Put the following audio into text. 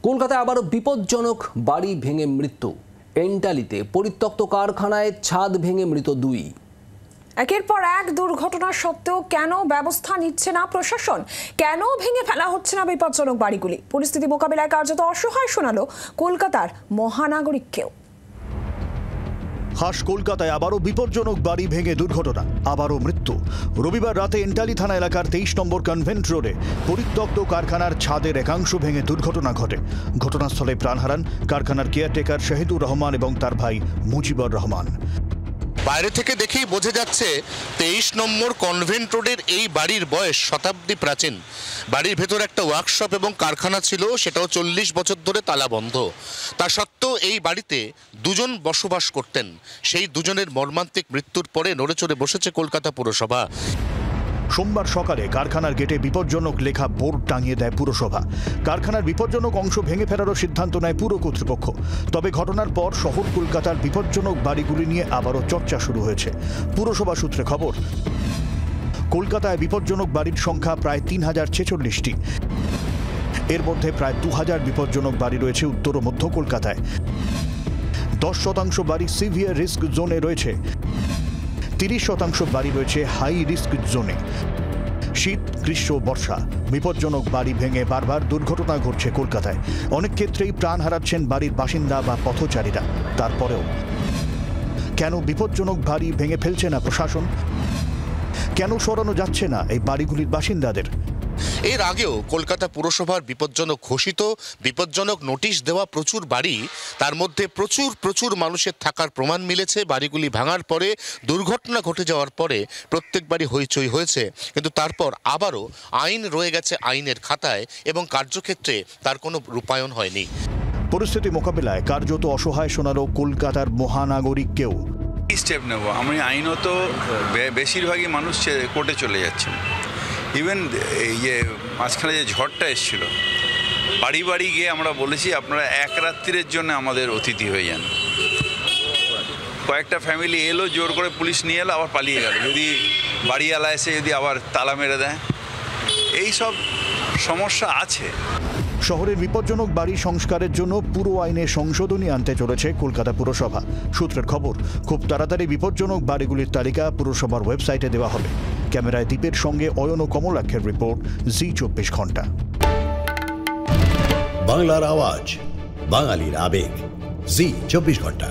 কলকাতায় আবারও বিপজ্জনক বাড়ি ভেঙে মৃত্যু। এন্টালিতে পরিত্যক্ত কারখানায় ছাদ ভেঙে মৃত দুই। একের পর এক দুর্ঘটনা সত্ত্বেও কেন ব্যবস্থা নিচ্ছে না প্রশাসন? কেন ভেঙে ফেলা হচ্ছে না বিপজ্জনক বাড়িগুলি? পরিস্থিতি মোকাবিলায় কার্যত অসহায় শোনালো কলকাতার মহানাগরিককেও। হাস কলকাতায় আবারও বিপজ্জনক বাড়ি ভেঙে দুর্ঘটনা, আবারও মৃত্যু। রবিবার রাতে এন্টালি থানা এলাকার 23 নম্বর কনভেন্ট রোডে পরিত্যক্ত কারখানার ছাদের একাংশ ভেঙে দুর্ঘটনা ঘটে। ঘটনাস্থলে প্রাণ হারান কারখানার কেয়ারটেকার শাহিদুর রহমান এবং তার ভাই মুজিবুর রহমান। বাইরে থেকে দেখেই বোঝা যাচ্ছে 23 নম্বর কনভেন্ট রোডের এই বাড়ির বয়স শতাব্দী প্রাচীন। বাড়ির ভেতর একটা ওয়ার্কশপ এবং কারখানা ছিল, সেটাও 40 বছর ধরে তালা বন্ধ। তা সত্ত্বেও এই বাড়িতে দুজন বসবাস করতেন। সেই দুজনের মর্মান্তিক মৃত্যুর পরে নড়েচড়ে বসেছে কলকাতা পুরসভা। সোমবার সকালে কারখানার গেটে বিপজ্জনক লেখা বোর্ড টাঙিয়ে দেয় পুরসভা। কারখানার বিপজ্জনক অংশ ভেঙে ফেলারও সিদ্ধান্ত নেয় পুর কর্তৃপক্ষ। তবে ঘটনার পর শহর কলকাতার বিপজ্জনক বাড়িগুলি নিয়ে আবারও চর্চা শুরু হয়েছে। পুরসভা সূত্রে খবর, কলকাতায় বিপজ্জনক বাড়ির সংখ্যা প্রায় 3046টি। এর মধ্যে প্রায় 2000 বিপজ্জনক বাড়ি রয়েছে উত্তর ও মধ্য কলকাতায়। 10% বাড়ি সিভিয়ার রিস্ক জোনে রয়েছে, 30% বাড়ি রয়েছে হাই রিস্ক জোনে। শীত, গ্রীষ্ম, বর্ষা বিপজ্জনক বাড়ি ভেঙে বারবার দুর্ঘটনা ঘটছে কলকাতায়। অনেক ক্ষেত্রেই প্রাণ হারাচ্ছেন বাড়ির বাসিন্দা বা পথচারীরা। তারপরেও কেন বিপজ্জনক বাড়ি ভেঙে ফেলছে না প্রশাসন? কেন সরানো যাচ্ছে না এই বাড়িগুলির বাসিন্দাদের? এর আগেও কলকাতা পুরসভার বিপজ্জনক ঘোষিত, বিপজ্জনক নোটিশ দেওয়া প্রচুর বাড়ি, তার মধ্যে প্রচুর মানুষের থাকার প্রমাণ মিলেছে। বাড়িগুলি ভাঙার পরে, দুর্ঘটনা ঘটে যাওয়ার পরে প্রত্যেক বাড়ি হইচই হয়েছে, কিন্তু তারপর আবারও আইন রয়ে গেছে আইনের খাতায় এবং কার্যক্ষেত্রে তার কোনো রূপায়ণ হয়নি। পরিস্থিতি মোকাবিলায় কার্যত অসহায় শোনালো কলকাতার মহানাগরিককেও। স্টেপ নেব আমি, আইনত বেশিরভাগই মানুষ কোর্টে চলে যাচ্ছেন। ইভেন মাঝখানে যে ঝড়টা এসেছিল, বাড়ি বাড়ি গিয়ে আমরা বলেছি আপনারা এক রাত্রির জন্য আমাদের অতিথি হয়ে যান। কয়েকটা ফ্যামিলি এলো, জোর করে পুলিশ নিয়ে এলো, আবার পালিয়ে গেল। যদি বাড়িওয়ালা এসে যদি আবার তালা মেরে দেয়, এই সব সমস্যা আছে। শহরের বিপজ্জনক বাড়ি সংস্কারের জন্য পুরো আইনে সংশোধনী আনতে চলেছে কলকাতা পুরসভা। সূত্রের খবর, খুব তাড়াতাড়ি বিপজ্জনক বাড়িগুলির তালিকা পুরসভার ওয়েবসাইটে দেওয়া হবে। ক্যামেরায় দীপের সঙ্গে অয়ন ও কমলাক্ষের রিপোর্ট, জি 24 ঘন্টা। বাংলার আওয়াজ, বাঙালির আবেগ, জি 24 ঘন্টা।